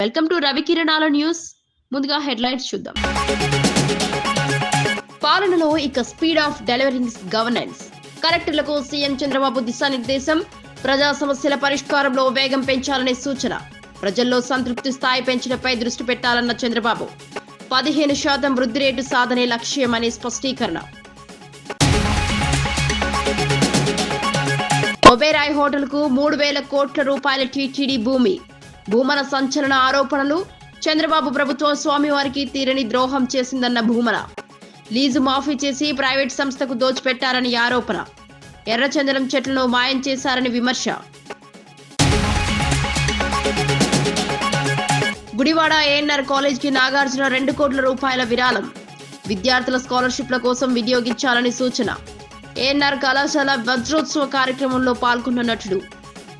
Welcome to రవికిరణాల news. ముందుగా headlines చూద్దాం. పాలనలో ఇక స్పీడ్ ఆఫ్ డెలివరింగ్ గవర్నెన్స్. కలెక్టర్లకు సీఎం చంద్రబాబు దిశానిర్దేశం. ప్రజా సమస్యల పరిష్కారంలో వేగం పెంచాలనే సూచన. ప్రజల్లో సంతృప్తి స్థాయి పెంచడంపై దృష్టి పెట్టాలన్న చంద్రబాబు. 15% వృద్ధి రేటు సాధనే లక్ష్యమని స్పష్టీకరణ. ఒబేరాయ్ హోటల్కు 3,000 కోట్ల రూపాయల టీటీడీ భూమి. భూమన సంచలన ఆరోపణలు. చంద్రబాబు ప్రభుత్వం స్వామివారికి తీరని ద్రోహం చేసిందన్న భూమన. లీజు మాఫీ చేసి ప్రైవేట్ సంస్థకు దోచిపెట్టారని ఆరోపణ. ఎర్రచందనం చెట్లను మాయం చేశారని విమర్శ. గుడివాడ ఏఎన్ఆర్ కాలేజ్కి నాగార్జున 2 కోట్ల రూపాయల విరాళం. విద్యార్థుల స్కాలర్షిప్ల కోసం వినియోగించాలని సూచన. ఏఎన్ఆర్ కళాశాల వజ్రోత్సవ కార్యక్రమంలో పాల్గొన్న నటుడు.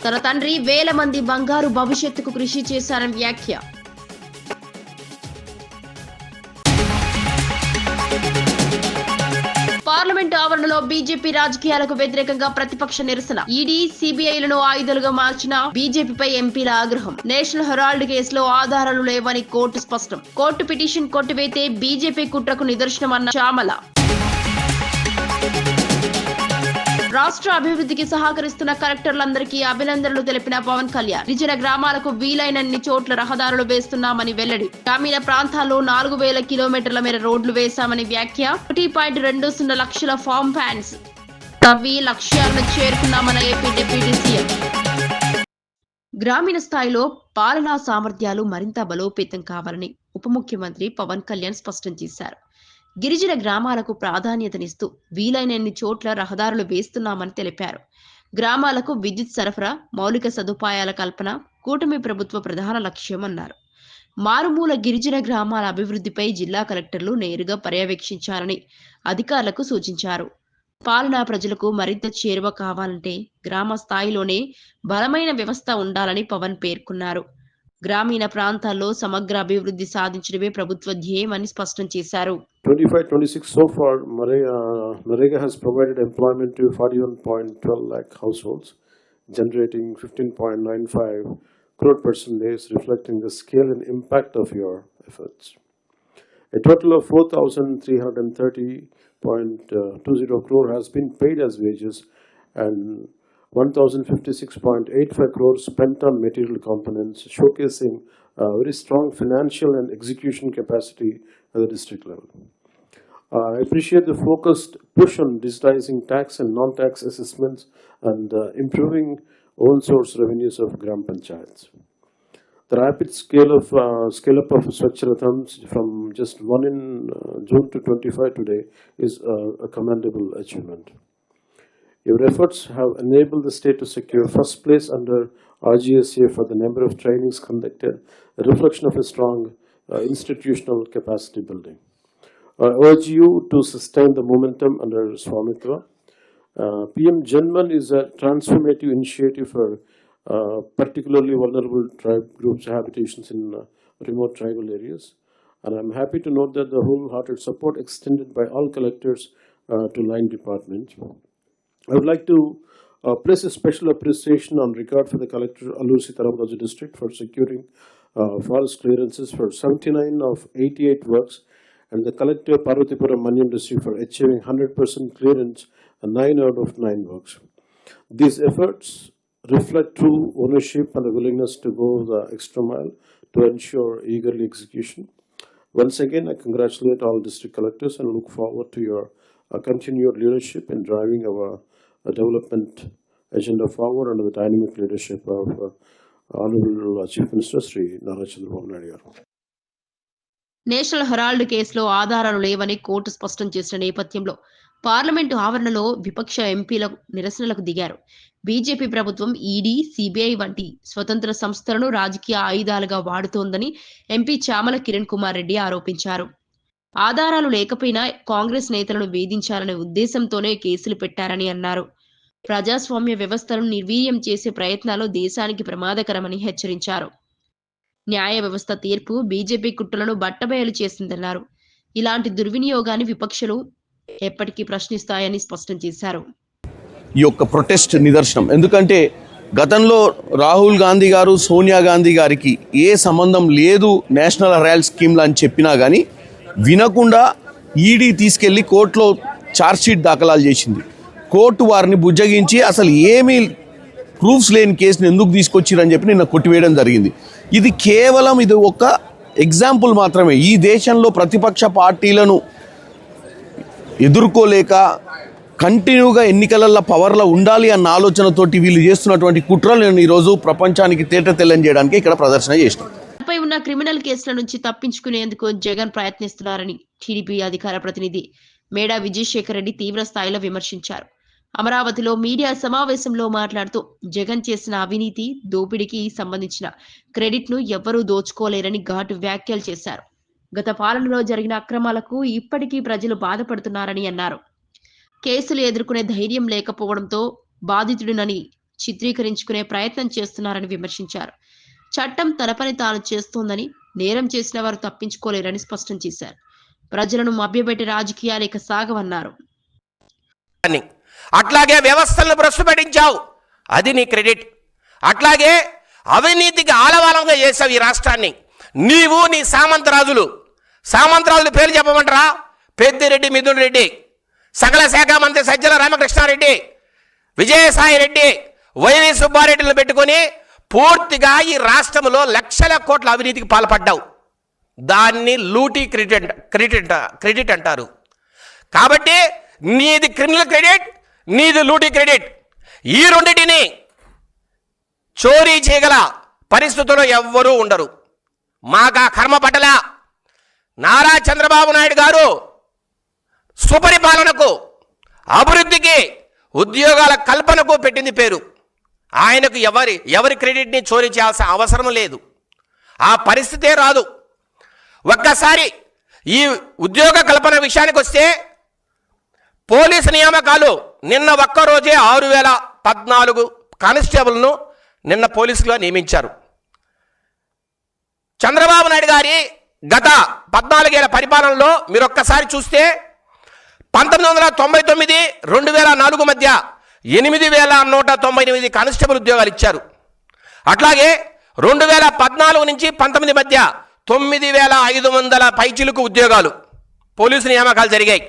తన తండ్రి వేల మంది బంగారు భవిష్యత్తుకు కృషి చేశారని వ్యాఖ్య. పార్లమెంటు ఆవరణలో బీజేపీ రాజకీయాలకు వ్యతిరేకంగా ప్రతిపక్ష నిరసన. ఈడీ, సిబిఐలను ఆయుధాలుగా మార్చిన బీజేపీపై ఎంపీల ఆగ్రహం. నేషనల్ హెరాల్డ్ కేసులో ఆధారాలు లేవని కోర్టు స్పష్టం. కోర్టు పిటిషన్ కొట్టివేతే బీజేపీ కుట్రకు నిదర్శనమన్న చామల. రాష్ట్ర అభివృద్ధికి సహకరిస్తున్న కలెక్టర్లందరికీ అభినందనలు తెలిపిన పవన్ కళ్యాణ్. గిరిజన గ్రామాలకు వీలైనన్ని చోట్ల రహదారులు వేస్తున్నామని వెల్లడి. గ్రామీణ ప్రాంతాల్లో 4,000 కిలోమీటర్ల మేర రోడ్లు వేశామని వ్యాఖ్య. 1.20 లక్షల ఫామ్ ఫ్యాన్స్ తవ్వి లక్ష్యాలను చేరుకున్నామన్న ఏపీ డిప్యూటీ సీఎం. గ్రామీణ స్థాయిలో పాలనా సామర్థ్యాలు మరింత బలోపేతం కావాలని ఉప ముఖ్యమంత్రి పవన్ కళ్యాణ్ స్పష్టం చేశారు. గిరిజన గ్రామాలకు ప్రాధాన్యతనిస్తూ వీలైనన్ని చోట్ల రహదారులు వేస్తున్నామని తెలిపారు. గ్రామాలకు విద్యుత్ సరఫరా, మౌలిక సదుపాయాల కల్పన కూటమి ప్రభుత్వ ప్రధాన లక్ష్యమన్నారు. మారుమూల గిరిజన గ్రామాల అభివృద్ధిపై జిల్లా కలెక్టర్లు నేరుగా పర్యవేక్షించాలని అధికారులకు సూచించారు. పాలనా ప్రజలకు మరింత చేరువ కావాలంటే గ్రామ స్థాయిలోనే బలమైన వ్యవస్థ ఉండాలని పవన్ పేర్కొన్నారు. గ్రామీణ ప్రాంతాల్లో సమగ్ర అభివృద్ధి సాధించడమే ప్రభుత్వ ధ్యేయమని స్పష్టం చేశారు. 25-26 so far, Narega has provided employment to 41.12 lakh households, generating 15.95 crore person days, reflecting the scale and impact of your efforts. A total of 4,330.20 crore has been paid as wages and 1,056.85 crores spent on material components, showcasing very strong financial and execution capacity at the district level. I appreciate the focused push on digitizing tax and non-tax assessments and improving own source revenues of Gram Panchayats. The rapid scale-up of Swachh Rathams from just 1 in June to 25 today is a commendable achievement. Your efforts have enabled the state to secure first place under RGSA for the number of trainings conducted, a reflection of a strong institutional capacity building. I urge you to sustain the momentum under Swamitva. PM Janman is a transformative initiative for particularly vulnerable tribe groups' habitations in remote tribal areas. And I'm happy to note that the wholehearted support extended by all collectors to line department. I would like to place a special appreciation on record for the collector Allur Sitaramraju district for securing forest clearances for 79 of 88 works, and the collector Parvatipuram Manyam district for achieving 100% clearance and 9 out of 9 works. These efforts reflect true ownership and the willingness to go the extra mile to ensure eagerly execution. Once again, I congratulate all district collectors and look forward to your continued leadership in driving our development agenda forward under the dynamic leadership of Honorable Chief Minister Sri Nara Chandrababu Naidu garu. National Herald కేసులో ఆధారాలు లేవని court స్పష్టం చేసిన నేపథ్యంలో parliament ఆవరణలో విపక్ష ఎంపీల నిరసనలకు దిగారు. బీజేపీ ప్రభుత్వం ఈడీ, సిబిఐ వంటి స్వతంత్ర సంస్థలను రాజకీయ ఆయుధాలుగా వాడుతోందని ఎంపీ చామల కిరణ్ కుమార్ రెడ్డి ఆరోపించారు. ఆధారాలు లేకపోయినా కాంగ్రెస్ నేతలను వేధించాలనే ఉద్దేశంతోనే కేసులు పెట్టారని అన్నారు. ప్రజాస్వామ్య వ్యవస్థను నిర్వీర్యం చేసే ప్రయత్నాలు దేశానికి ప్రమాదకరమని హెచ్చరించారు. న్యాయ వ్యవస్థ తీర్పు బీజేపీ కుట్రలను బట్టబయలు చేసిందన్నారు. ఇలాంటి దుర్వినియోగాన్ని విపక్షాలు ఎప్పటికీ ప్రశ్నిస్తాయని స్పష్టం చేశారు. ఈ యొక్క ప్రొటెస్ట్ నిదర్శనం. ఎందుకంటే గతంలో రాహుల్ గాంధీ గారు సోనియా గాంధీ గారికి ఏ సంబంధం లేదు నేషనల్ హెరాల్డ్ స్కీమ్లు అని చెప్పినా కానీ వినకుండా ఈడీ తీసుకెళ్లి కోర్టులో ఛార్జ్షీట్ దాఖలాలు చేసింది. కోర్టు వారిని బుజ్జగించి అసలు ఏమీ ప్రూఫ్స్ లేని కేసుని ఎందుకు తీసుకొచ్చిరని చెప్పి నిన్న కొట్టివేయడం జరిగింది. ఇది కేవలం ఇది ఒక ఎగ్జాంపుల్ మాత్రమే. ఈ దేశంలో ప్రతిపక్ష పార్టీలను ఎదుర్కోలేక కంటిన్యూగా ఎన్నికలలో పవర్లో ఉండాలి అన్న ఆలోచనతోటి వీళ్ళు చేస్తున్నటువంటి కుట్రలను ఈరోజు ప్రపంచానికి తేట తెల్లని చేయడానికి ఇక్కడ ప్రదర్శన చేసినాం. పై ఉన్న క్రిమినల్ కేసుల నుంచి తప్పించుకునేందుకు జగన్ ప్రయత్నిస్తున్నారని టీడీపీ అధికార ప్రతినిధి మేడా విజయశేఖర్ రెడ్డి తీవ్ర స్థాయిలో విమర్శించారు. అమరావతిలో మీడియా సమావేశంలో మాట్లాడుతూ జగన్ చేసిన అవినీతి దోపిడీకి సంబంధించిన క్రెడిట్ ను ఎవ్వరూ దోచుకోలేరని ఘాటు వ్యాఖ్యలు చేశారు. గత పాలనలో జరిగిన అక్రమాలకు ఇప్పటికీ ప్రజలు బాధపడుతున్నారని అన్నారు. కేసులు ఎదుర్కొనే ధైర్యం లేకపోవడంతో బాధితుడినని చిత్రీకరించుకునే ప్రయత్నం చేస్తున్నారని విమర్శించారు. చట్టం తన పని తాను చేస్తోందని, నేరం చేసిన వారు తప్పించుకోలేరని స్పష్టం చేశారు. ప్రజలను మభ్యపెట్టే రాజకీయాలు ఇక సాగవన్నారు. అట్లాగే వ్యవస్థలను భ్రష్టుపట్టించావు, అది నీ క్రెడిట్. అట్లాగే అవినీతికి ఆలవాలంగా చేసావు ఈ రాష్ట్రాన్ని. నీవు నీ సామంతరాజులు పేరు చెప్పమంటారా? పెద్దిరెడ్డి మిథున్ రెడ్డి, సకల శాఖ మంత్రి సజ్జల రామకృష్ణారెడ్డి, విజయసాయి రెడ్డి, వైవి సుబ్బారెడ్డిని పెట్టుకొని పూర్తిగా ఈ రాష్ట్రంలో లక్షల కోట్ల అవినీతికి పాల్పడ్డావు. దాన్ని లూటీ క్రెడిట్ అంటారు. కాబట్టి నీది క్రిమినల్ క్రెడిట్, నీది లూటీ క్రెడిట్. ఈ రెండింటిని చోరీ చేయగల పరిస్థితుల్లో ఎవ్వరూ ఉండరు. మాకు ఆ కర్మ పట్టలా. నారా చంద్రబాబు నాయుడు గారు సుపరిపాలనకు, అభివృద్ధికి, ఉద్యోగాల కల్పనకు పెట్టింది పేరు. ఆయనకు ఎవరి క్రెడిట్ని చోరీ చేయాల్సిన అవసరం లేదు. ఆ పరిస్థితే రాదు. ఒక్కసారి ఈ ఉద్యోగ కల్పన విషయానికి వస్తే పోలీసు నియామకాలు నిన్న ఒక్కరోజే 6014 కానిస్టేబుల్ను నిన్న పోలీసులుగా నియమించారు. చంద్రబాబు నాయుడు గారి గత 14 ఏళ్ల పరిపాలనలో మీరు ఒక్కసారి చూస్తే 1999 2004 మధ్య 8198 కానిస్టేబుల్ ఉద్యోగాలు ఇచ్చారు. అట్లాగే 2014 నుంచి 19 మధ్య 9500 పైచిలుకు ఉద్యోగాలు పోలీసు నియామకాలు జరిగాయి.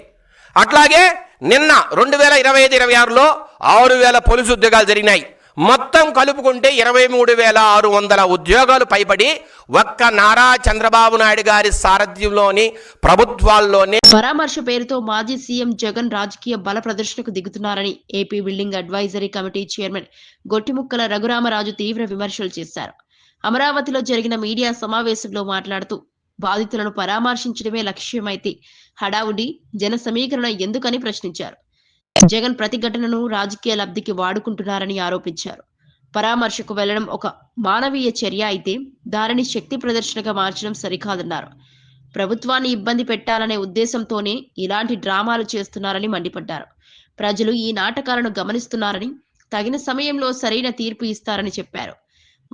అట్లాగే నిన్న 2025-26లో 6000 పోలీసు ఉద్యోగాలు జరిగినాయి. మొత్తం కలుపుకుంటే 23,600 ఉద్యోగాలు పైబడి ఒక్క నారా చంద్రబాబు నాయుడు గారి సారథ్యంలోని ప్రభుత్వాల్లోనే. పరామర్శ పేరుతో మాజీ సీఎం జగన్ రాజకీయ బల ప్రదర్శనకు దిగుతున్నారని AP building advisory committee chairman Gottimukkala Raghuramaraju తీవ్ర విమర్శలు చేశారు. అమరావతిలో జరిగిన మీడియా సమావేశంలో మాట్లాడుతూ బాధితులను పరామర్శించడమే లక్ష్యమైతే హడావుడి జన సమీకరణ ఎందుకని ప్రశ్నించారు. జగన్ ప్రతిఘటనను రాజకీయ లబ్ధికి వాడుకుంటున్నారని ఆరోపించారు. పరామర్శకు వెళ్లడం ఒక మానవీయ చర్య అయితే దానిని శక్తి ప్రదర్శనగా మార్చడం సరికాదన్నారు. ప్రభుత్వాన్ని ఇబ్బంది పెట్టాలనే ఉద్దేశంతోనే ఇలాంటి డ్రామాలు చేస్తున్నారని మండిపడ్డారు. ప్రజలు ఈ నాటకాలను గమనిస్తున్నారని, తగిన సమయంలో సరైన తీర్పు ఇస్తారని చెప్పారు.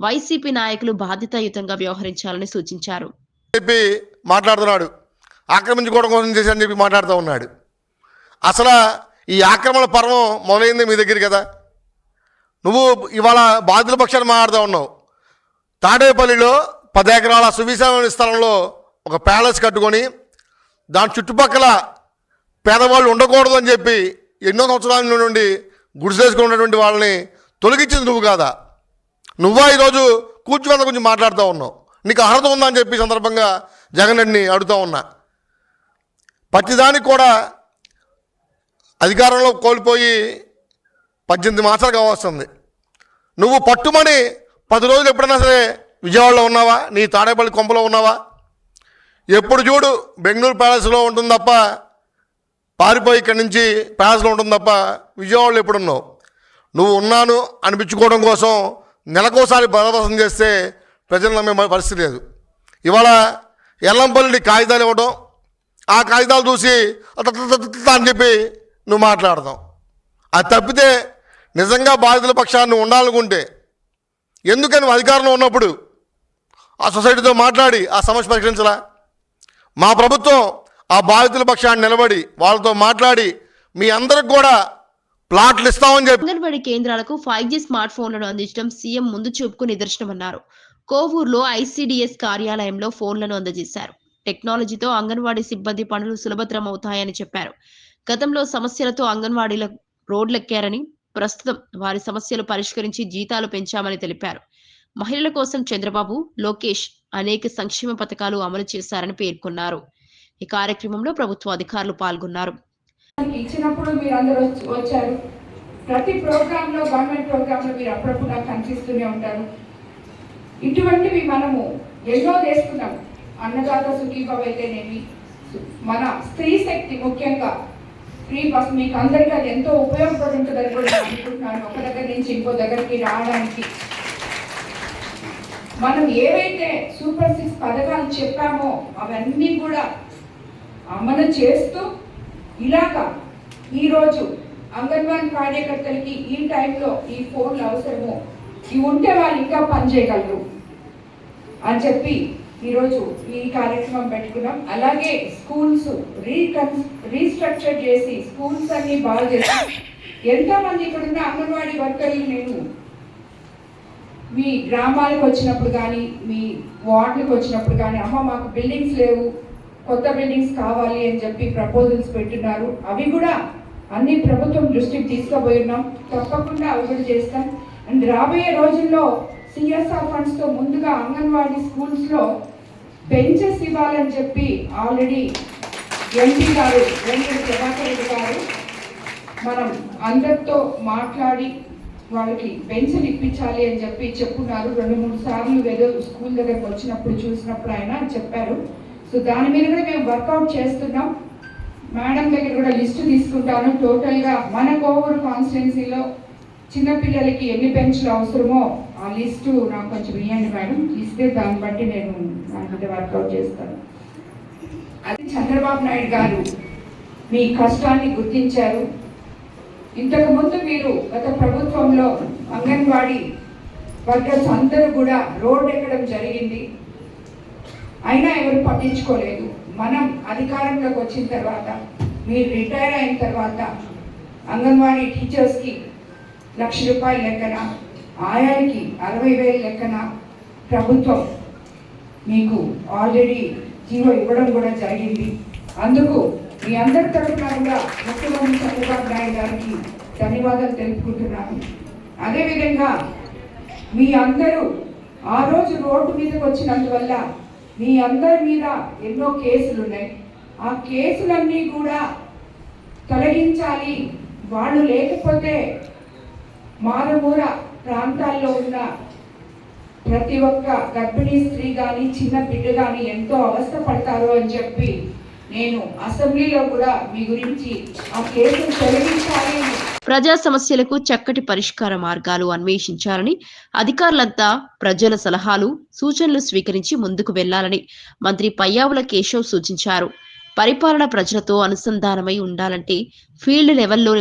వైసీపీ నాయకులు బాధ్యతాయుతంగా వ్యవహరించాలని సూచించారు. మాట్లాడుతున్నాడు, ఆక్రమించుకోవడం కోసం చేశారని చెప్పి మాట్లాడుతూ ఉన్నాడు. అసలు ఈ ఆక్రమణ పర్వం మొదలైంది మీ దగ్గర కదా. నువ్వు ఇవాళ బాధితుల పక్షాన్ని మాట్లాడుతూ ఉన్నావు. తాడేపల్లిలో 10 ఎకరాల సువిశాలమైన స్థలంలో ఒక ప్యాలెస్ కట్టుకొని దాని చుట్టుపక్కల పేదవాళ్ళు ఉండకూడదు అని చెప్పి ఎన్నో సంవత్సరాల నుండి గుడిసేసుకున్నటువంటి వాళ్ళని తొలగించింది నువ్వు కాదా? నువ్వా ఈరోజు కూర్చున్న గురించి మాట్లాడుతూ ఉన్నావు. నీకు అర్హత ఉందా అని చెప్పి సందర్భంగా జగన్ రెడ్డిని అడుగుతూ ఉన్నా. ప్రతిదానికి కూడా అధికారంలో కోల్పోయి 18 మాసాలు కావస్తుంది. నువ్వు పట్టుమని 10 రోజులు ఎప్పుడైనా సరే విజయవాడలో ఉన్నావా? నీ తాడేపల్లి కొంపలో ఉన్నావా? ఎప్పుడు చూడు బెంగళూరు ప్యాలెస్లో ఉంటుంది తప్ప, పారిపోయి ఇక్కడి నుంచి ప్యాలెస్లో ఉంటుంది తప్ప విజయవాడలో ఎప్పుడున్నావు? నువ్వు ఉన్నాను అనిపించుకోవడం కోసం నెలకోసారి బలవసం చేస్తే ప్రజలు నమ్మే పరిస్థితి లేదు. ఇవాళ ఎల్లంపల్లి కాగితాలు ఇవ్వడం, ఆ కాగితాలు చూసి అని చెప్పి నువ్వు మాట్లాడతాం. అది తప్పితే నిజంగా బాధితుల పక్షాన్ని ఉండాలనుకుంటే ఎందుకని నువ్వు అధికారంలో ఉన్నప్పుడు ఆ సొసైటీతో మాట్లాడి ఆ సమస్య పరిష్కరించలా? మా ప్రభుత్వం ఆ బాధితుల పక్షాన్ని నిలబడి వాళ్ళతో మాట్లాడి మీ అందరికి కూడా ప్లాట్లు ఇస్తామని చెప్పి అంగన్వాడీ కేంద్రాలకు 5G స్మార్ట్ ఫోన్లను అందించడం సీఎం ముందు చూపుకు నిదర్శనమన్నారు. కోవూరులో ఐసీడీఎస్ కార్యాలయంలో ఫోన్లను అందజేశారు. టెక్నాలజీతో అంగన్వాడీ సిబ్బంది పనులు సులభతరం అవుతాయని చెప్పారు. గతంలో సమస్యలతో అంగన్వాడీల రోడ్లెక్కారని, ప్రస్తుతం వారి సమస్యలు పరిష్కరించి జీతాలు పెంచామని తెలిపారు. మహిళల కోసం చంద్రబాబు, లోకేష్ అనేక సంక్షేమ పథకాలు అమలు చేశారని పేర్కొన్నారు. ఈ కార్యక్రమంలో ప్రభుత్వ అధికారులు పాల్గొన్నారు. ఇచ్చినప్పుడు మీరు అందరూ వచ్చారు. ప్రతి ప్రోగ్రాంలో, గవర్నమెంట్ ప్రోగ్రాంలో మీరు అప్పుడప్పుడు నాకు కనిపిస్తూనే ఉంటారు. ఇటువంటివి మనము ఎన్నో చేసుకున్నాం. అన్నదాత సుఖీభావ అయితేనేమి, మన స్త్రీ శక్తి, ముఖ్యంగా ఫ్రీ బస్ మీకు అందరికీ అది ఎంతో ఉపయోగపడుతుందని కూడా నేను అనుకుంటున్నాను. ఒక దగ్గర నుంచి ఇంకో దగ్గరికి రావడానికి మనం ఏవైతే సూపర్ 6 పథకాలు చెప్పామో అవన్నీ కూడా అమలు చేస్తూ ఇలాగా ఈరోజు అంగన్వాడీ కార్యకర్తలకి ఈ టైంలో ఈ ఫోన్లు అవసరము, ఇవి ఉంటే వాళ్ళు ఇంకా పనిచేయగలరు అని చెప్పి ఈరోజు ఈ కార్యక్రమం పెట్టుకున్నాం. అలాగే స్కూల్స్ రీస్ట్రక్చర్ చేసి స్కూల్స్ అన్ని బాగా చేసి ఎంతోమంది ఇక్కడున్న అంగన్వాడీ వర్కర్లు నేను మీ గ్రామాలకు వచ్చినప్పుడు కానీ, మీ వార్డులకు వచ్చినప్పుడు కానీ, అమ్మ మాకు బిల్డింగ్స్ లేవు, కొత్త బిల్డింగ్స్ కావాలి అని చెప్పి ప్రపోజల్స్ పెట్టున్నారు. అవి కూడా అన్ని ప్రభుత్వం దృష్టికి తీసుకుపోయి ఉన్నాం. తప్పకుండా అవి కూడా చేస్తాం. అండ్ రాబోయే రోజుల్లో సిఎస్ఆర్ ఫండ్స్తో ముందుగా అంగన్వాడీ స్కూల్స్లో బెంచెస్ ఇవ్వాలని చెప్పి ఆల్రెడీ ఎంపీ గారు వెంకట ప్రభాకర్ రెడ్డి గారు మనం అందరితో మాట్లాడి వాళ్ళకి బెంచ్లు ఇప్పించాలి అని చెప్పి చెప్పున్నారు. 2-3 సార్లు ఏదో స్కూల్ దగ్గరకు వచ్చినప్పుడు చూసినప్పుడు ఆయన చెప్పారు. సో దాని మీద కూడా మేము వర్కౌట్ చేస్తున్నాం. మేడం దగ్గర కూడా లిస్టు తీసుకుంటాను. టోటల్గా మన కోవూరు కాన్స్టిట్యున్సీలో చిన్నపిల్లలకి ఎన్ని బెంచ్లు అవసరమో ఆ లిస్టు నాకు కొంచెం ఇవ్వండి మేడం. ఇస్తే దాన్ని బట్టి నేను దాని మీద వర్కౌట్ చేస్తాను. అది చంద్రబాబు నాయుడు గారు మీ కష్టాన్ని గుర్తించారు. ఇంతకుముందు మీరు గత ప్రభుత్వంలో అంగన్వాడీ వర్కర్స్ అందరూ కూడా రోడ్డు ఎక్కడం జరిగింది. అయినా ఎవరు పట్టించుకోలేదు. మనం అధికారంలోకి వచ్చిన తర్వాత, మీరు రిటైర్ అయిన తర్వాత అంగన్వాడీ టీచర్స్కి 1,00,000 రూపాయల లెక్కన, ఆయాలకి 60,000 లెక్కన ప్రభుత్వం మీకు ఆల్రెడీ జీవో ఇవ్వడం కూడా జరిగింది. అందుకు మీ అందరి తరఫున కూడా ముఖ్యమంత్రి చంద్రబాబు నాయుడు గారికి ధన్యవాదాలు తెలుపుకుంటున్నాను. అదేవిధంగా మీ అందరూ ఆ రోజు రోడ్డు మీదకి వచ్చినందువల్ల మీ అందరి మీద ఎన్నో కేసులు ఉన్నాయి. ఆ కేసులన్నీ కూడా తొలగించాలి. వాళ్ళు లేకపోతే మారుమూల ప్రాంతాల్లో ఉన్న ప్రతి ఒక్క గర్భిణీ స్త్రీ కానీ, చిన్న బిడ్డ కానీ ఎంతో అవస్థ పడతారు అని చెప్పి నేను అసెంబ్లీలో కూడా మీ గురించి ఆ కేసును తొలగించాలి. ప్రజా సమస్యలకు చక్కటి పరిష్కార మార్గాలు అన్వేషించాలని, అధికారులంతా ప్రజల సలహాలు, సూచనలు స్వీకరించి ముందుకు వెళ్లాలని మంత్రి పయ్యావుల కేశవ్ సూచించారు. పరిపాలన ప్రజలతో అనుసంధానమై ఉండాలంటే ఫీల్డ్ లెవెల్లో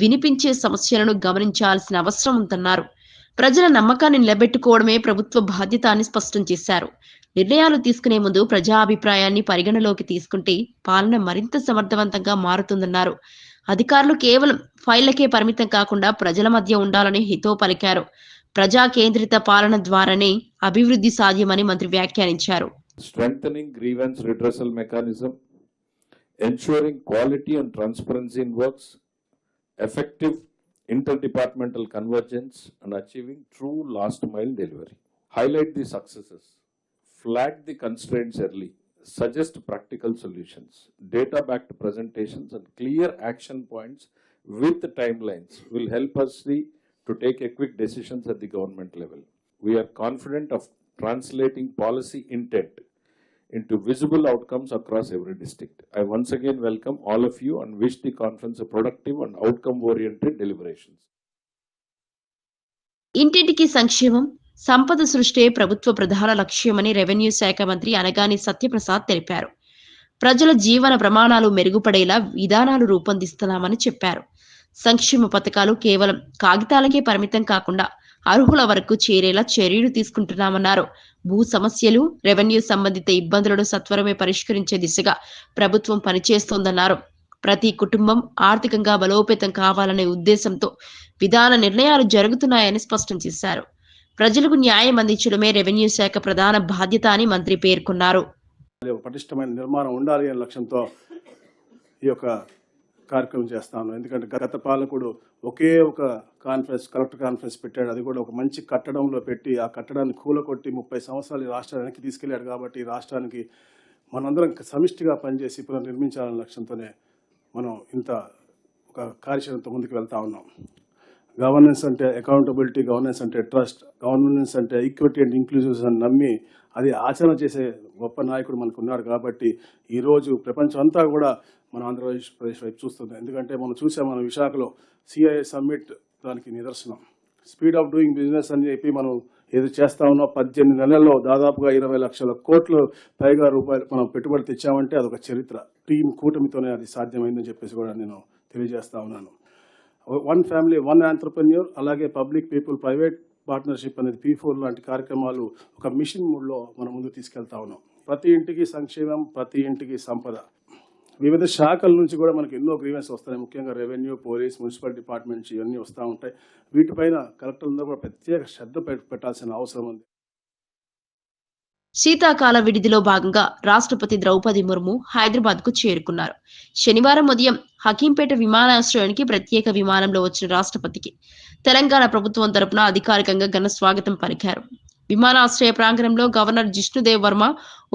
వినిపించే సమస్యలను గమనించాల్సిన అవసరం ఉందన్నారు. ప్రజల నమ్మకాన్ని నిలబెట్టుకోవడమే ప్రభుత్వ బాధ్యత అని స్పష్టం చేశారు. నిర్ణయాలు తీసుకునే ముందు ప్రజా అభిప్రాయాన్ని పరిగణలోకి తీసుకుంటే పాలన మరింత సమర్థవంతంగా మారుతుందన్నారు. అధికారులు కేవలం ఫైళ్లకే పరిమితం కాకుండా ప్రజల మధ్య ఉండాలని హితవు పలికారు. ప్రజా కేంద్రిత పాలన ద్వారానే అభివృద్ధి సాధ్యమని మంత్రి వ్యాఖ్యానించారు. Strengthening grievance redressal mechanism, ensuring quality and transparency in works, effective interdepartmental convergence, and achieving true last mile delivery. Highlight the successes, flag the constraints early, suggest practical solutions, data-backed presentations and clear action points with timelines will help us to take quick decisions at the government level. We are confident of translating policy intent into visible outcomes across every district. I once again welcome all of you and wish the conference a productive and outcome-oriented deliberations. ఇంటింటికి సంక్షేమం, సంపద సృష్టే ప్రభుత్వ ప్రధాన లక్ష్యమని revenue శాఖ మంత్రి అనగాని సత్యప్రసాద్ తెలిపారు. ప్రజల జీవన ప్రమాణాలు మెరుగుపడేలా విధానాలు రూపొందిస్తున్నామని చెప్పారు. సంక్షేమ పథకాలు కేవలం కాగితాలకే పరిమితం కాకుండా అర్హుల వరకు చేరేలా చర్యలు తీసుకుంటున్నామన్నారు. భూ సమస్యలు, రెవెన్యూ సంబంధిత ఇబ్బందులను సత్వరమే పరిష్కరించే దిశగా ప్రభుత్వం పనిచేస్తోందన్నారు. ప్రతి కుటుంబం ఆర్థికంగా బలోపేతం కావాలనే ఉద్దేశంతో విధాన నిర్ణయాలు జరుగుతున్నాయని స్పష్టం చేశారు. ప్రజలకు న్యాయం అందించడమే రెవెన్యూ శాఖ ప్రధాన బాధ్యత అని మంత్రి పేర్కొన్నారు. పటిష్టమైన నిర్మాణం ఉండాలి అనే లక్ష్యంతో ఈ యొక్క కార్యక్రమం చేస్తాను. ఎందుకంటే గత పాలకుడు ఒకే ఒక కలెక్టర్ కాన్ఫరెన్స్ పెట్టాడు. అది కూడా ఒక మంచి కట్టడంలో పెట్టి ఆ కట్టడాన్ని కూలకొట్టి 30 సంవత్సరాలు ఈ రాష్ట్రానికి తీసుకెళ్లాడు. కాబట్టి ఈ రాష్ట్రానికి మనందరం సమిష్టిగా పనిచేసి పునర్నిర్మించాలనే లక్ష్యంతోనే మనం ఇంత ఒక కార్యాచరణతో ముందుకు వెళ్తా ఉన్నాం. గవర్నెన్స్ అంటే అకౌంటబిలిటీ, గవర్నెన్స్ అంటే ట్రస్ట్, గవర్నెన్స్ అంటే ఈక్విటీ అండ్ ఇంక్లూజివ్స్ అని నమ్మి అది ఆచరణ చేసే గొప్ప నాయకుడు మనకు ఉన్నాడు. కాబట్టి ఈరోజు ప్రపంచం అంతా కూడా మన ఆంధ్రప్రదేశ్ వైపు చూస్తుంది. ఎందుకంటే మనం చూసాం, మన విశాఖలో సిఐఏ సమ్మిట్ దానికి నిదర్శనం. స్పీడ్ ఆఫ్ డూయింగ్ బిజినెస్ అని చెప్పి మనం ఏది చేస్తా ఉన్నాం, 18 నెలల్లో దాదాపుగా 20 లక్షల కోట్లు పైగా రూపాయలు మనం పెట్టుబడి తెచ్చామంటే అదొక చరిత్ర. టీం కూటమితోనే అది సాధ్యమైందని చెప్పేసి కూడా నేను తెలియజేస్తా ఉన్నాను. వన్ ఫ్యామిలీ వన్ ఆంటర్‌ప్రెన్యూర్, అలాగే పబ్లిక్ పీపుల్ ప్రైవేట్ పార్ట్నర్షిప్ అనేది P4 లాంటి కార్యక్రమాలు ఒక మిషన్ మోడ్లో మనం ముందుకు తీసుకెళ్తా ఉన్నాం. ప్రతి ఇంటికి సంక్షేమం, ప్రతి ఇంటికి సంపద. వివిధ శాఖల నుంచి కూడా మనకి ఎన్నో గ్రీవెన్స్ వస్తాయి. ముఖ్యంగా రెవెన్యూ, పోలీస్, మున్సిపల్ డిపార్ట్మెంట్స్ ఇవన్నీ వస్తూ ఉంటాయి. వీటిపైన కలెక్టర్లందరూ కూడా ప్రత్యేక శ్రద్ధ పెట్టాల్సిన అవసరం ఉంది. శీతాకాల విడిదిలో భాగంగా రాష్ట్రపతి ద్రౌపది ముర్ము హైదరాబాద్ కు చేరుకున్నారు. శనివారం ఉదయం హకీంపేట విమానాశ్రయానికి ప్రత్యేక విమానంలో వచ్చిన రాష్ట్రపతికి తెలంగాణ ప్రభుత్వం తరపున అధికారికంగా ఘన స్వాగతం పలికారు. విమానాశ్రయ ప్రాంగణంలో గవర్నర్ జిష్ణుదేవ్ వర్మ,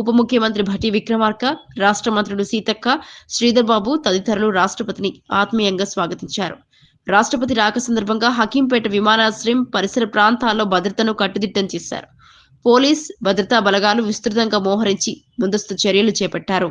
ఉప ముఖ్యమంత్రి భట్టి విక్రమార్క, రాష్ట్ర మంత్రులు సీతక్క, శ్రీధర్ బాబు తదితరులు రాష్ట్రపతిని ఆత్మీయంగా స్వాగతించారు. రాష్ట్రపతి రాక సందర్భంగా హకీంపేట విమానాశ్రయం పరిసర ప్రాంతాల్లో భద్రతను కట్టుదిట్టం చేశారు. పోలీస్, భద్రతా బలగాలు విస్తృతంగా మోహరించి ముందస్తు చర్యలు చేపట్టారు.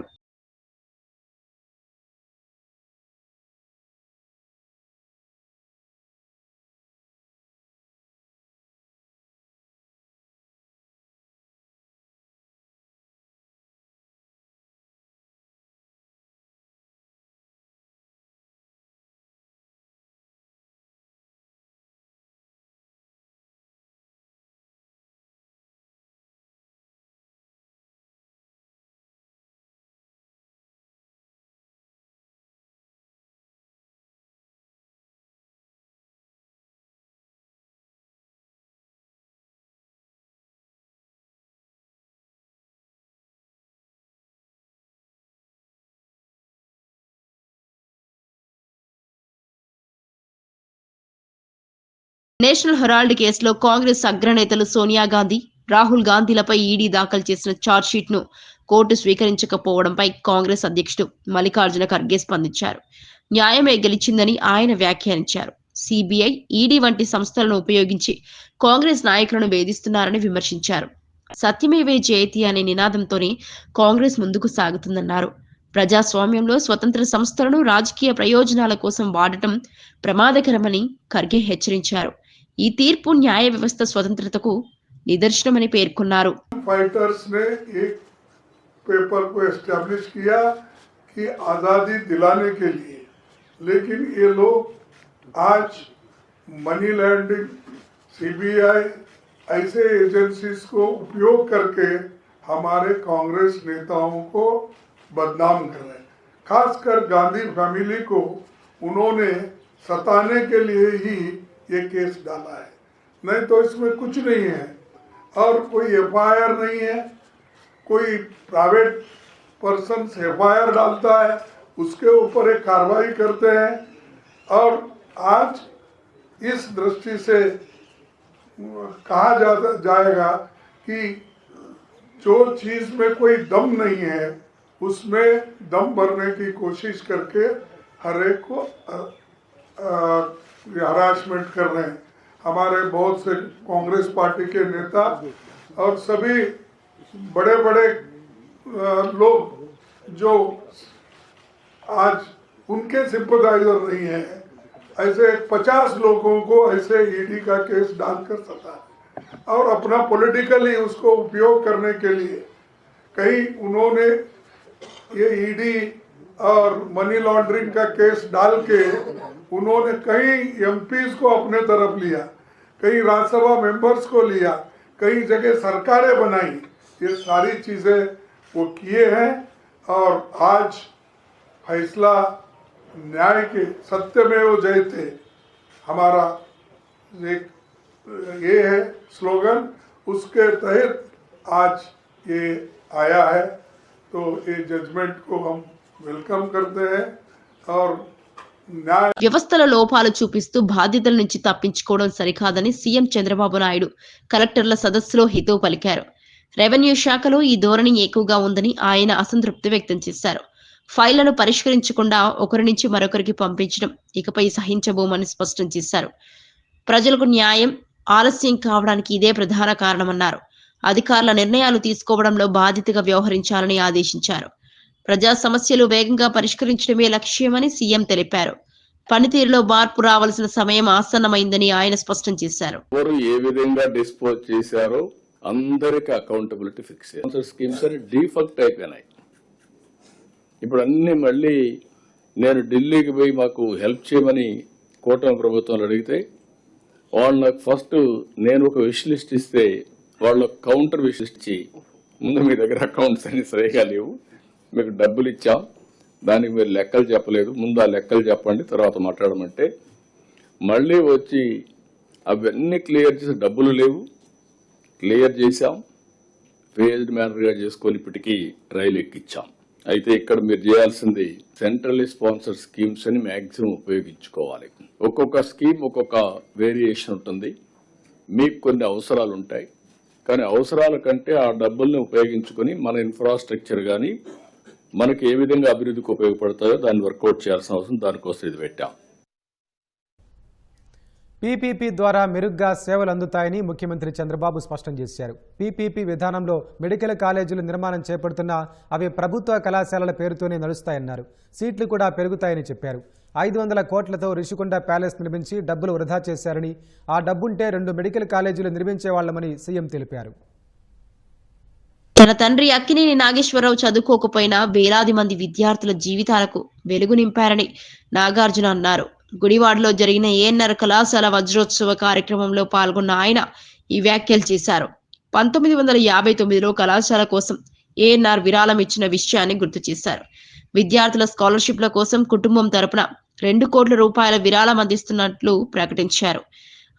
నేషనల్ హెరాల్డ్ కేసులో కాంగ్రెస్ అగ్రనేతలు సోనియా గాంధీ, రాహుల్ గాంధీలపై ఈడీ దాఖలు చేసిన ఛార్జ్షీట్ ను కోర్టు స్వీకరించకపోవడంపై కాంగ్రెస్ అధ్యక్షుడు మల్లికార్జున ఖర్గే స్పందించారు. న్యాయమే గెలిచిందని ఆయన వ్యాఖ్యానించారు. సిబిఐ, ఈడీ వంటి సంస్థలను ఉపయోగించి కాంగ్రెస్ నాయకులను వేధిస్తున్నారని విమర్శించారు. సత్యమేవే జయతి అనే నినాదంతోనే కాంగ్రెస్ ముందుకు సాగుతుందన్నారు. ప్రజాస్వామ్యంలో స్వతంత్ర సంస్థలను రాజకీయ ప్రయోజనాల కోసం వాడటం ప్రమాదకరమని ఖర్గే హెచ్చరించారు. ఈ తీర్పు న్యాయ వ్యవస్థ స్వతంత్రతకు నిదర్శనమని పేర్కొన్నారు. फाइटर्स ने एक पेपर को एस्टैब्लिश किया कि आज़ादी दिलाने के लिए, लेकिन ये लोग आज मनी लैंडिंग, सीबीआई ऐसे एजेंसीज को उपयोग करके हमारे कांग्रेस नेताओं को बदनाम कर रहे हैं. खासकर गांधी फैमिली को उन्होंने सताने के लिए ही ये केस डाला है, नहीं तो इसमें कुछ नहीं है और कोई एफआईआर नहीं है. कोई प्राइवेट पर्सन एफआईआर डालता है, उसके ऊपर एक कार्रवाई करते हैं. और आज इस दृष्टि से कहा जाएगा कि जो चीज़ में कोई दम नहीं है उसमें दम भरने की कोशिश करके हर एक को हरासमेंट कर रहे हैं. हमारे बहुत से कांग्रेस पार्टी के नेता और सभी बड़े बड़े लोग जो आज उनके सिंपथाइजर नहीं है, ऐसे 50 लोगों को ऐसे ईडी का केस डालकर सता और अपना पॉलिटिकली उसको उपयोग करने के लिए कहीं उन्होंने ये ईडी और मनी लॉन्ड्रिंग का केस डाल के उन्होंने कई एमपीज को अपने तरफ लिया, कई राज्यसभा मेंबर्स को लिया, कई जगह सरकारें बनाई. ये सारी चीज़ें वो किए हैं और आज फैसला न्याय के सत्यमेव जयते हमारा एक ये है स्लोगन, उसके तहत आज ये आया है। तो ये जजमेंट को हम वेलकम करते हैं और न्याय వ్యవస్థల లోపాలు చూపిస్తూ బాధ్యతల నుంచి తప్పించుకోవడం సరికాదని సీఎం చంద్రబాబు నాయుడు కలెక్టర్ల సదస్సులో హితవు పలికారు. రెవెన్యూ శాఖలో ఈ ధోరణి ఎక్కువగా ఉందని ఆయన అసంతృప్తి వ్యక్తం చేశారు. ఫైళ్లను పరిష్కరించకుండా ఒకరి నుంచి మరొకరికి పంపించడం ఇకపై సహించబోమని స్పష్టం చేశారు. ప్రజలకు న్యాయం ఆలస్యం కావడానికి ఇదే ప్రధాన కారణమన్నారు. అధికారుల నిర్ణయాలు తీసుకోవడంలో బాధ్యతగా వ్యవహరించాలని ఆదేశించారు. ప్రజా సమస్యలు వేగంగా పరిష్కరించడమే లక్ష్యమని సీఎం తెలిపారు. పనితీరులో మార్పు రావాల్సిన సమయం ఆసన్నమైందని ఆయన స్పష్టం చేశారు. ఎవరు ఏ విధంగా డిస్పోజ్ చేశారో అందరికి అకౌంటబిలిటీ ఫిక్స్ చేయాలి. స్కీమ్స్ అని డిఫాల్ట్ అయిపోయినాయి. ఇప్పుడు అన్ని మళ్ళీ నేను ఢిల్లీకి పోయి మాకు హెల్ప్ చేయమని కూటమి ప్రభుత్వంలో అడిగితే వాళ్ళు నాకు ఫస్ట్ నేను ఒక విష్ లిస్ట్ ఇస్తే వాళ్ళు కౌంటర్ విష్ లిస్ట్ ఇచ్చి ముందు మీ దగ్గర అకౌంట్స్ అన్ని సరిగా లేవు, మీకు డబ్బులు ఇచ్చాం, దానికి మీరు లెక్కలు చెప్పలేదు, ముందు ఆ లెక్కలు చెప్పండి తర్వాత మాట్లాడమంటే మళ్ళీ వచ్చి అవన్నీ క్లియర్ చేసి డబ్బులు లేవు, క్లియర్ చేశాం, ఫేజ్డ్ మేనర్గా చేసుకొని ఇప్పటికీ రైలు ఎక్కించాం. అయితే ఇక్కడ మీరు చేయాల్సింది సెంట్రల్లీ స్పాన్సర్ స్కీమ్స్ అని మ్యాక్సిమం ఉపయోగించుకోవాలి. ఒక్కొక్క స్కీమ్ ఒక్కొక్క వేరియేషన్ ఉంటుంది. మీకు కొన్ని అవసరాలు ఉంటాయి, కానీ అవసరాల కంటే ఆ డబ్బుల్ని ఉపయోగించుకొని మన ఇన్ఫ్రాస్ట్రక్చర్ కానీ మనకి ఏ విధంగా అభివృద్ధికి ఉపయోగపడతాయో దాన్ని వర్కౌట్ చేయాల్సిన అవసరం, దానికోసం ఇది పెట్టాం. పీపీపీ ద్వారా మెరుగ్గా సేవలు అందుతాయని ముఖ్యమంత్రి చంద్రబాబు స్పష్టం చేశారు. పీపీపీ విధానంలో మెడికల్ కాలేజీలు నిర్మాణం చేపడుతున్నా అవి ప్రభుత్వ కళాశాలల పేరుతోనే నడుస్తాయన్నారు. సీట్లు కూడా పెరుగుతాయని చెప్పారు. 500 కోట్లతో రిషికొండ ప్యాలెస్ నిర్మించి డబ్బులు వృధా చేశారని, ఆ డబ్బుంటే 2 మెడికల్ కాలేజీలు నిర్మించేవాళ్లమని సీఎం తెలిపారు. తన తండ్రి అక్కినేని నాగేశ్వరరావు చదువుకోకపోయినా వేలాది మంది విద్యార్థుల జీవితాలకు వెలుగు నింపారని నాగార్జున అన్నారు. గుడివాడలో జరిగిన ఏఎన్ఆర్ కళాశాల వజ్రోత్సవ కార్యక్రమంలో పాల్గొన్న ఆయన ఈ వ్యాఖ్యలు చేశారు. 1959లో కళాశాల కోసం ఏఎన్ఆర్ విరాళం ఇచ్చిన విషయాన్ని గుర్తు చేశారు. విద్యార్థుల స్కాలర్షిప్ల కోసం కుటుంబం తరపున 2 కోట్ల రూపాయల విరాళం అందిస్తున్నట్లు ప్రకటించారు.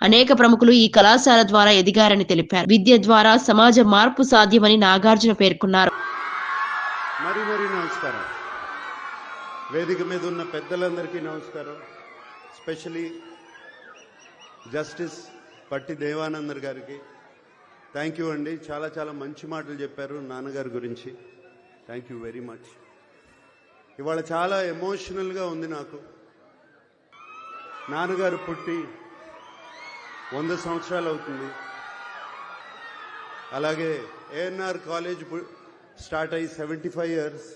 అనేక ప్రముఖులు ఈ కళాశాల ద్వారా ఎదిగారని తెలిపారు. విద్య ద్వారా సమాజ మార్పు సాధ్యమని నాగార్జున పేర్కొన్నారు. మరి నమస్కారం. వేదిక మీద ఉన్న పెద్దలందరికీ నమస్కారం. స్పెషలీ జస్టిస్ పట్టి దేవానందర్ గారికి థ్యాంక్ యూ అండి. చాలా చాలా మంచి మాటలు చెప్పారు నాన్నగారి గురించి. Thank you very much. ఇవాళ చాలా ఎమోషనల్గా ఉంది నాకు. నాన్నగారు పుట్టి 100 సంవత్సరాలు అవుతుంది. అలాగే ఏఎన్ఆర్ కాలేజ్ స్టార్ట్ అయ్యి 75 ఇయర్స్,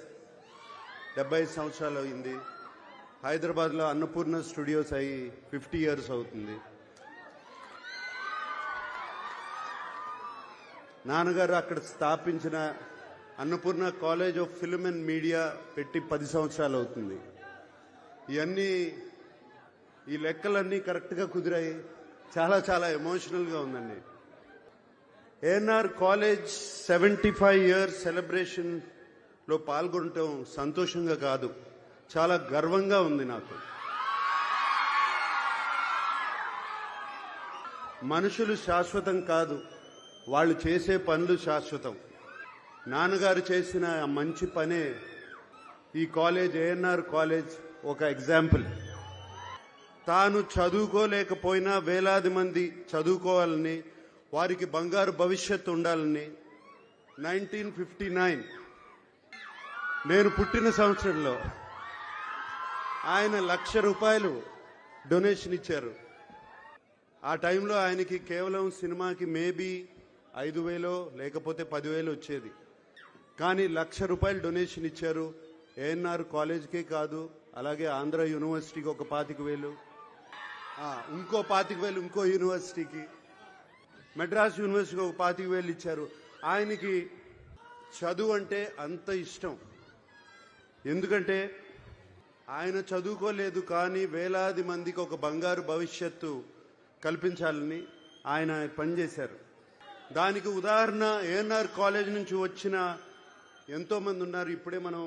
75 సంవత్సరాలు అయింది. హైదరాబాద్లో అన్నపూర్ణ స్టూడియోస్ అయ్యి 50 ఇయర్స్ అవుతుంది. నాన్నగారు అక్కడ స్థాపించిన Annapurna college of film and media పెట్టి 10 సంవత్సరాలు అవుతుంది. ఇవన్నీ ఈ లెక్కలన్నీ కరెక్ట్గా కుదిరాయి. చాలా చాలా ఎమోషనల్గా ఉందండి. ఏఎన్ఆర్ కాలేజ్ 75 ఇయర్స్ సెలబ్రేషన్లో పాల్గొనటం సంతోషంగా కాదు, చాలా గర్వంగా ఉంది నాకు. మనుషులు శాశ్వతం కాదు, వాళ్ళు చేసే పనులు శాశ్వతం. నాన్నగారు చేసిన మంచి పనే ఈ కాలేజ్, ఏఎన్ఆర్ కాలేజ్ ఒక ఎగ్జాంపుల్. తాను చదువుకోలేకపోయినా వేలాది మంది చదువుకోవాలని, వారికి బంగారు భవిష్యత్తు ఉండాలని 1959 నేను పుట్టిన సంవత్సరంలో ఆయన ₹1,00,000 డొనేషన్ ఇచ్చారు. ఆ టైంలో ఆయనకి కేవలం సినిమాకి మేబీ 5,000 లేకపోతే 10,000 వచ్చేది. కానీ ₹1,00,000 డొనేషన్ ఇచ్చారు. ఏఎన్ఆర్ కాలేజ్కే కాదు, అలాగే ఆంధ్ర యూనివర్సిటీకి ఒక 25,000, ఇంకో 25,000 ఇంకో యూనివర్సిటీకి, మెడ్రాస్ యూనివర్సిటీకి ఒక 25,000 ఇచ్చారు. ఆయనకి చదువు అంటే అంత ఇష్టం. ఎందుకంటే ఆయన చదువుకోలేదు, కానీ వేలాది మందికి ఒక బంగారు భవిష్యత్తు కల్పించాలని ఆయన పనిచేశారు. దానికి ఉదాహరణ ఏఎన్ఆర్ కాలేజ్ నుంచి వచ్చిన ఎంతోమంది ఉన్నారు. ఇప్పుడే మనం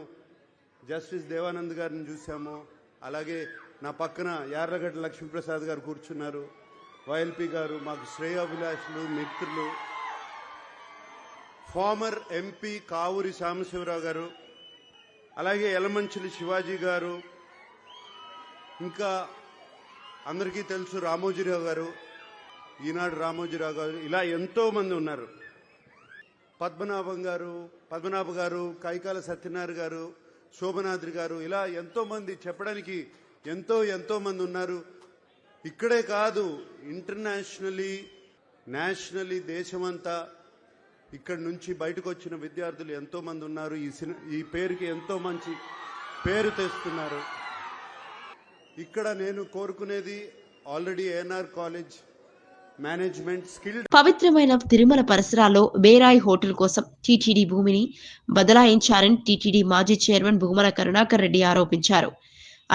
జస్టిస్ దేవానంద్ గారిని చూసాము, అలాగే నా పక్కన యార్లగడ్డ లక్ష్మీప్రసాద్ గారు కూర్చున్నారు, వైఎల్పి గారు, మాకు శ్రేయోభిలాషులు, మిత్రులు, ఫార్మర్ ఎంపీ కావూరి సాంబశివరావు గారు, అలాగే యలమంచిలి శివాజీ గారు, ఇంకా అందరికీ తెలుసు రామోజీరావు గారు, ఈనాడు రామోజీరావు గారు, ఇలా ఎంతోమంది ఉన్నారు. పద్మనాభ గారు, కైకాల సత్యనారాయణ గారు, శోభనాద్రి గారు, ఇలా ఎంతోమంది చెప్పడానికి ఎంతోమంది ఉన్నారు. ఇక్కడే కాదు, ఇంటర్నేషనలీ, నేషనలీ, దేశమంతా ఇక్కడి నుంచి బయటకు వచ్చిన విద్యార్థులు ఎంతోమంది ఉన్నారు. ఈ పేరుకి ఎంతో మంచి పేరు తెస్తున్నారు. ఇక్కడ నేను కోరుకునేది already ANR college management skill. పవిత్రమైన తిరుమల పరిసరాల్లో బేరాయి హోటల్ కోసం టీటీడీ భూమిని బదలాయించారని టీటీడీ మాజీ చైర్మన్ భూమన కరుణాకర్ రెడ్డి ఆరోపించారు.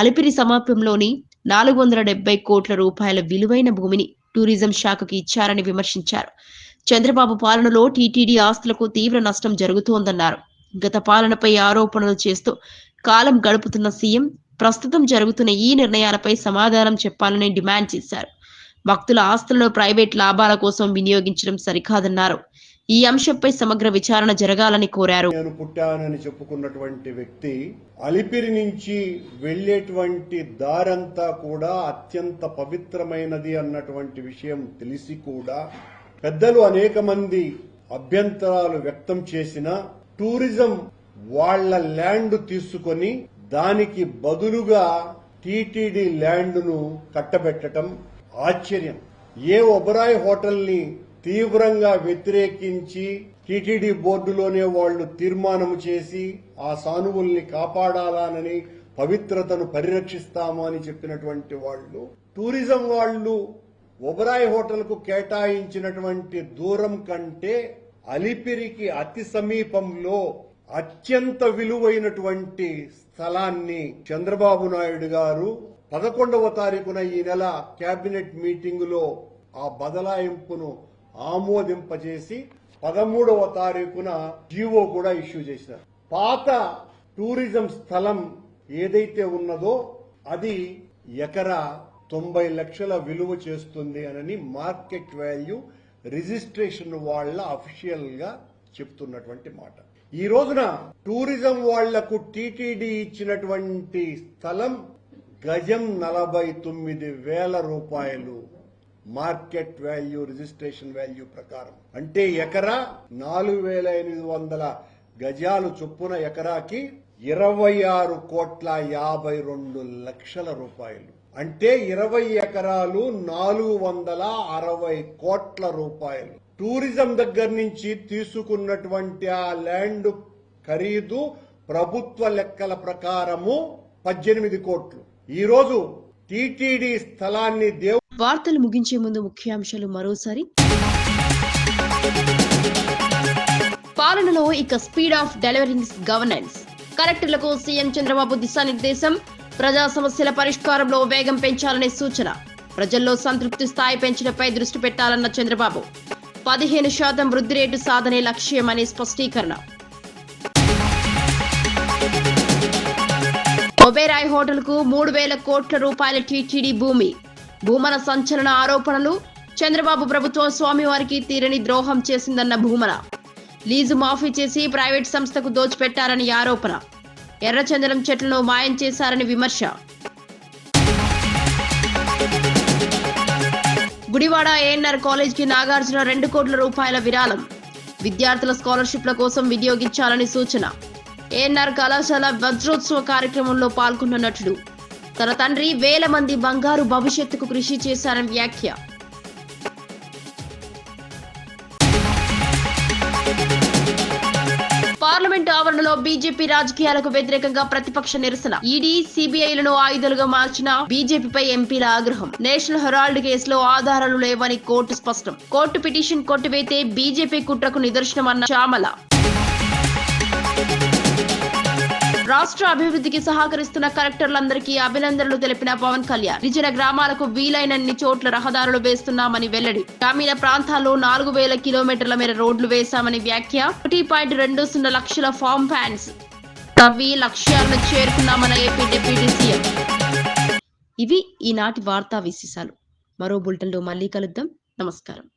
అలిపిరి సమీపంలోని 470 కోట్ల రూపాయల విలువైన భూమిని టూరిజం శాఖకు ఇచ్చారని విమర్శించారు. చంద్రబాబు పాలనలో టీటీడీ ఆస్తులకు తీవ్ర నష్టం జరుగుతోందన్నారు. గత పాలనపై ఆరోపణలు చేస్తూ కాలం గడుపుతున్న సీఎం ప్రస్తుతం జరుగుతున్న ఈ నిర్ణయాలపై సమాధానం చెప్పాలని డిమాండ్ చేశారు. భక్తుల ఆస్తులను ప్రైవేట్ లాభాల కోసం వినియోగించడం సరికాదన్నారు. ఈ అంశంపై సమగ్ర విచారణ జరగాలని కోరారు. నేను పుట్టానని చెప్పుకున్నటువంటి వ్యక్తి అలిపిరి నుంచి వెళ్లేటువంటి దారంతా కూడా అత్యంత పవిత్రమైనది అన్నటువంటి విషయం తెలిసి కూడా పెద్దలు అనేక మంది అభ్యంతరాలు వ్యక్తం చేసిన టూరిజం వాళ్ల ల్యాండ్ తీసుకొని దానికి బదులుగా టీటీడీ ల్యాండ్ను కట్టబెట్టడం ఆశ్చర్యం. ఒబెరాయ్ హోటల్ని తీవ్రంగా వ్యతిరేకించి టీటీడీ బోర్డులోనే వాళ్లు తీర్మానం చేసి ఆ సానువుల్ని కాపాడాలని, పవిత్రతను పరిరక్షిస్తాము అని చెప్పినటువంటి వాళ్ళు, టూరిజం వాళ్ళు ఒబెరాయ్ హోటల్కు కేటాయించినటువంటి దూరం కంటే అలిపిరికి అతి సమీపంలో అత్యంత విలువైనటువంటి స్థలాన్ని చంద్రబాబు నాయుడు గారు 11వ తారీఖున ఈ నెల కేబినెట్ మీటింగ్ లో ఆ బదలాయింపును ఆమోదింపజేసి 13వ తారీఖున జీవో కూడా ఇష్యూ చేశారు. పాత టూరిజం స్థలం ఏదైతే ఉన్నదో అది ఎకరా 90 లక్షల విలువ చేస్తుంది అని మార్కెట్ వాల్యూ రిజిస్ట్రేషన్ వాళ్ళ అఫీషియల్ గా చెప్తున్నటువంటి మాట. ఈ రోజున టూరిజం వాళ్లకు టీటీడీ ఇచ్చినటువంటి స్థలం గజం 49,000 రూపాయలు మార్కెట్ వాల్యూ, రిజిస్ట్రేషన్ వాల్యూ ప్రకారం. అంటే ఎకరా 4,800 గజాలు చొప్పున ఎకరాకి 26,52,00,000 రూపాయలు. అంటే 20 ఎకరాలు 460 కోట్ల రూపాయలు. టూరిజం దగ్గర నుంచి తీసుకున్నటువంటి ఆ ల్యాండ్ ఖరీదు ప్రభుత్వ లెక్కల ప్రకారము 18 కోట్లు. ఈ రోజు టీటీడీ స్థలాన్ని వార్తలు ముగించే ముందు ముఖ్యాంశాలు మరోసారి. పాలనలో ఇక స్పీడ్ ఆఫ్ డెలివరింగ్ గవర్నెన్స్. కలెక్టర్లకు సీఎం చంద్రబాబు దిశానిర్దేశం. ప్రజా సమస్యల పరిష్కారంలో వేగం పెంచాలనే సూచన. ప్రజల్లో సంతృప్తి స్థాయి పెంచడంపై దృష్టి పెట్టాలన్న చంద్రబాబు. 15% వృద్ధి రేటు సాధనే లక్ష్యమనే స్పష్టీకరణ. ఒబెరాయ్ హోటల్ కు 3,000 కోట్ల రూపాయల టీటీడీ భూమి. భూమన సంచలన ఆరోపణలు. చంద్రబాబు ప్రభుత్వం స్వామివారికి తీరని ద్రోహం చేసిందన్న భూమన. లీజు మాఫీ చేసి ప్రైవేట్ సంస్థకు దోచిపెట్టారని ఆరోపణ. ఎర్రచందనం చెట్లను మాయం చేశారని విమర్శ. గుడివాడ ఏఎన్ఆర్ కాలేజ్ కి నాగార్జున 2 కోట్ల రూపాయల విరాళం. విద్యార్థుల స్కాలర్షిప్ల కోసం వినియోగించాలని సూచన. ఏఎన్ఆర్ కళాశాల వజ్రోత్సవ కార్యక్రమంలో పాల్గొన్న నటుడు. తన తండ్రి వేల మంది బంగారు భవిష్యత్తుకు కృషి చేశారని వ్యాఖ్య. పార్లమెంట్ ఆవరణలో బీజేపీ రాజకీయాలకు వ్యతిరేకంగా ప్రతిపక్ష నిరసన. ఈడీ, సిబిఐలను ఆయుధాలుగా మార్చిన బీజేపీపై ఎంపీల ఆగ్రహం. నేషనల్ హెరాల్డ్ కేసులో ఆధారాలు లేవని కోర్టు స్పష్టం. కోర్టు పిటిషన్ కొట్టివేతే బీజేపీ కుట్రకు నిదర్శనమన్న చామల. రాష్ట్ర అభివృద్ధికి సహకరిస్తున్న కలెక్టర్లందరికీ అభినందనలు తెలిపిన పవన్ కళ్యాణ్. గిరిజన గ్రామాలకు వీలైనన్ని చోట్ల రహదారులు వేస్తున్నామని వెల్లడి. గ్రామీణ ప్రాంతాల్లో 4,000 కిలోమీటర్ల మేర రోడ్లు వేశామని వ్యాఖ్య. 1.20 లక్షల ఫామ్ ఫ్యాన్స్. తవ్వి లక్ష్యాలను చేరుకున్నామన్న ఏపీ డిప్యూటీ సీఎం. ఇవి ఈనాటి వార్తా విశేషాలు. మరో బులెటిన్లో మళ్ళీ కలుద్దాం. నమస్కారం.